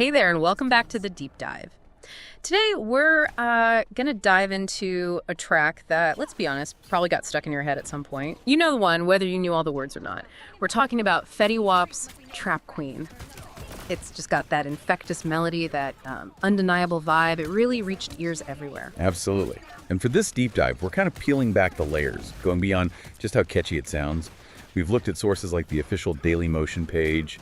Hey there, and welcome back to the Deep Dive. Today, we're going to dive into a track that, let's be honest, probably got stuck in your head at some point. You know the one, whether you knew all the words or not. We're talking about Fetty Wap's Trap Queen. It's just got that infectious melody, that undeniable vibe. It really reached ears everywhere. Absolutely. And for this deep dive, we're kind of peeling back the layers, going beyond just how catchy it sounds. We've looked at sources like the official Dailymotion page,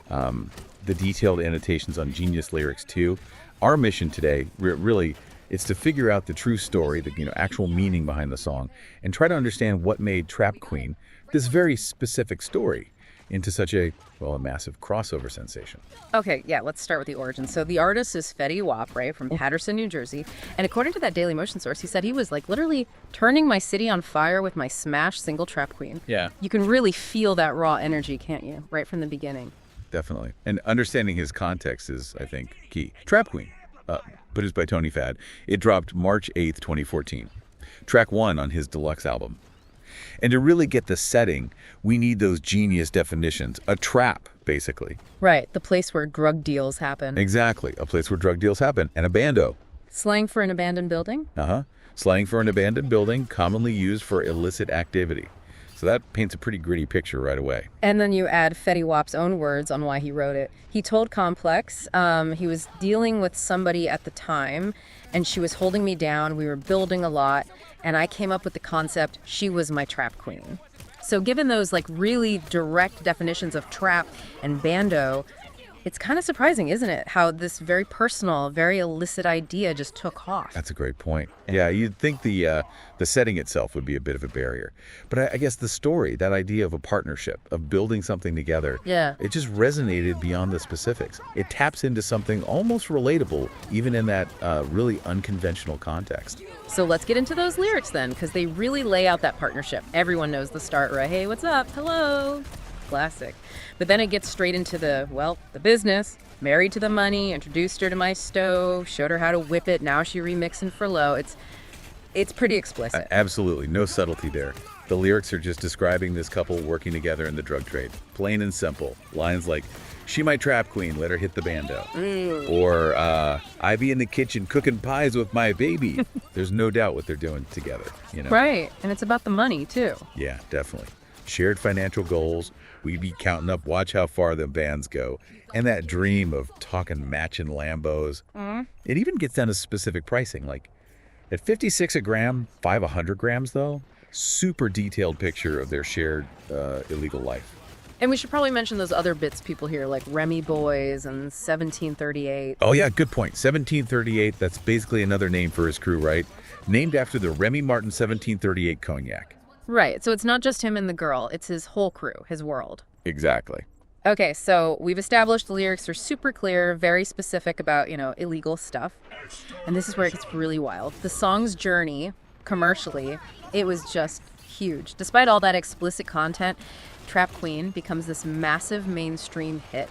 the detailed annotations on Genius Lyrics too. Our mission today, really, it's to figure out the true story, the actual meaning behind the song, and try to understand what made Trap Queen, this very specific story, into such a massive crossover sensation. Okay, yeah, let's start with the origin. So the artist is Fetty Wap, right, from Paterson, New Jersey. And according to that Dailymotion source, he said he was like literally turning my city on fire with my smash single Trap Queen. Yeah. You can really feel that raw energy, can't you? Right from the beginning. Definitely. And understanding his context is, I think, key. Trap Queen, produced by Tony Fad. It dropped March 8th, 2014. Track 1 on his deluxe album. And to really get the setting, we need those genius definitions. A trap, basically. Right, the place where drug deals happen. Exactly. A place where drug deals happen. And a bando. Slang for an abandoned building? Slang for an abandoned building, commonly used for illicit activity. So that paints a pretty gritty picture right away. And then you add Fetty Wap's own words on why he wrote it. He told Complex he was dealing with somebody at the time, and she was holding me down. We were building a lot, and I came up with the concept, she was my trap queen. So given those really direct definitions of trap and bando, it's kind of surprising, isn't it, how this very personal, very illicit idea just took off. That's a great point. Yeah, you'd think the setting itself would be a bit of a barrier. But I guess the story, that idea of a partnership, of building something together, it just resonated beyond the specifics. It taps into something almost relatable, even in that really unconventional context. So let's get into those lyrics then, because they really lay out that partnership. Everyone knows the start, right? Hey, what's up? Hello. Classic. But then it gets straight into the business. Married to the money, introduced her to my stove, showed her how to whip it, now she remixing for low. It's pretty explicit. Absolutely, no subtlety there. The lyrics are just describing this couple working together in the drug trade. Plain and simple. Lines like, she my trap queen, let her hit the bando. Or, I be in the kitchen cooking pies with my baby. There's no doubt what they're doing together, Right, and it's about the money, too. Yeah, definitely. Shared financial goals. We be counting up, watch how far the bands go. And that dream of talking matching Lambos. It even gets down to specific pricing. Like at 56 a gram, 100 grams though, super detailed picture of their shared illegal life. And we should probably mention those other bits people hear, like Remy Boys and 1738. Oh yeah, good point. 1738, that's basically another name for his crew, right? Named after the Remy Martin 1738 cognac. Right, so it's not just him and the girl, it's his whole crew, his world. Exactly. Okay, so we've established the lyrics are super clear, very specific about, illegal stuff. And this is where it gets really wild. The song's journey, commercially, it was just huge. Despite all that explicit content, Trap Queen becomes this massive mainstream hit.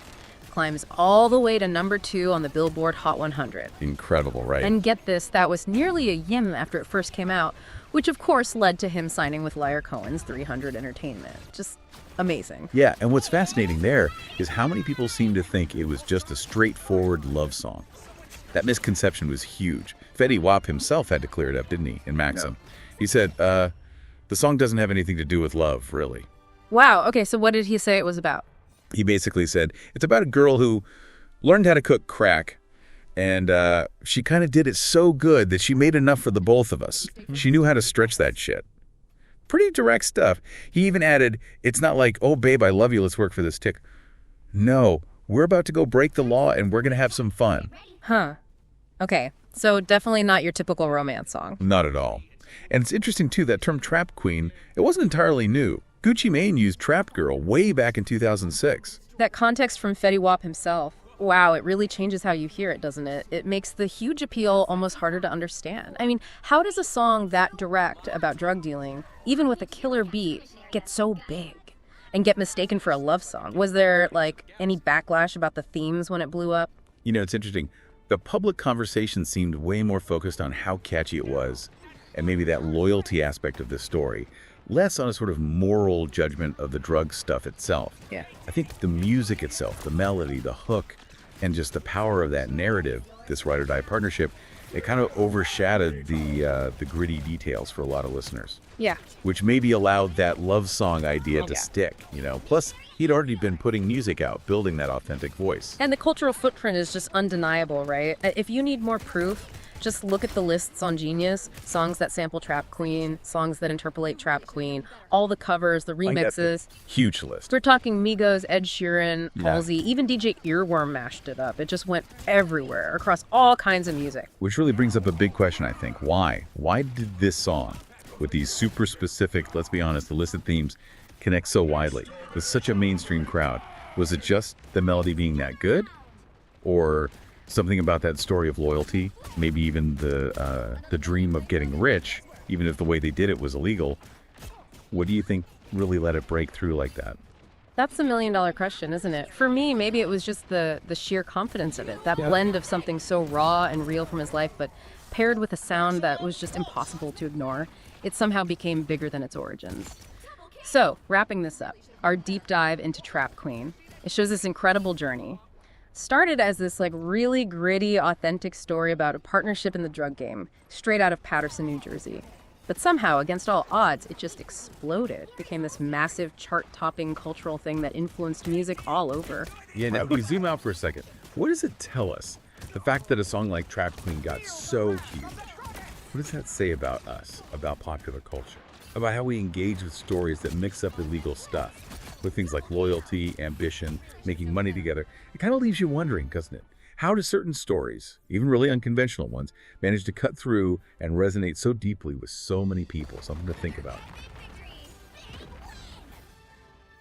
Climbs all the way to number 2 on the Billboard Hot 100. Incredible, right? And get this, that was nearly a yin after it first came out, which of course led to him signing with Lyer Cohen's 300 Entertainment. Just amazing. Yeah, and what's fascinating there is how many people seem to think it was just a straightforward love song. That misconception was huge. Fetty Wap himself had to clear it up, didn't he, in Maxim? No. He said, the song doesn't have anything to do with love, really. Wow, okay, so what did he say it was about? He basically said, it's about a girl who learned how to cook crack, and she kind of did it so good that she made enough for the both of us. She knew how to stretch that shit. Pretty direct stuff. He even added, it's not like, oh, babe, I love you, let's work for this tick. No, we're about to go break the law, and we're going to have some fun. Huh. Okay, so definitely not your typical romance song. Not at all. And it's interesting, too, that term trap queen, it wasn't entirely new. Gucci Mane used trap girl way back in 2006. That context from Fetty Wap himself. Wow, it really changes how you hear it, doesn't it? It makes the huge appeal almost harder to understand. I mean, how does a song that direct about drug dealing, even with a killer beat, get so big and get mistaken for a love song? Was there, any backlash about the themes when it blew up? It's interesting. The public conversation seemed way more focused on how catchy it was and maybe that loyalty aspect of the story, less on a sort of moral judgment of the drug stuff itself. Yeah. I think the music itself, the melody, the hook, And just the power of that narrative, this ride or die partnership, it kind of overshadowed the gritty details for a lot of listeners, Yeah. which maybe allowed that love song idea to Yeah. stick, Plus, he'd already been putting music out, building that authentic voice. And the cultural footprint is just undeniable, right? If you need more proof, just look at the lists on Genius, songs that sample Trap Queen, songs that interpolate Trap Queen, all the covers, the Like, that's a remixes. huge list. We're talking Migos, Ed Sheeran, Yeah. Halsey, even DJ Earworm mashed it up. It just went everywhere across all kinds of music. Which really brings up a big question, I think. Why? Why did this song, with these super specific, let's be honest, illicit themes, connect so widely with such a mainstream crowd? Was it just the melody being that good? Or something about that story of loyalty? Maybe even the dream of getting rich, even if the way they did it was illegal? What do you think really let it break through like that? That's the million-dollar question, isn't it? For me, maybe it was just the sheer confidence of it, that blend of something so raw and real from his life, but paired with a sound that was just impossible to ignore. It somehow became bigger than its origins. So, wrapping this up, our deep dive into Trap Queen. It shows this incredible journey. Started as this really gritty, authentic story about a partnership in the drug game, straight out of Paterson, New Jersey. But somehow, against all odds, it just exploded. Became this massive chart-topping cultural thing that influenced music all over. Yeah, now if we zoom out for a second, what does it tell us? The fact that a song like Trap Queen got so huge. What does that say about us, about popular culture? About how we engage with stories that mix up illegal stuff with things like loyalty, ambition, making money together. It kind of leaves you wondering, doesn't it? How do certain stories, even really unconventional ones, manage to cut through and resonate so deeply with so many people? Something to think about.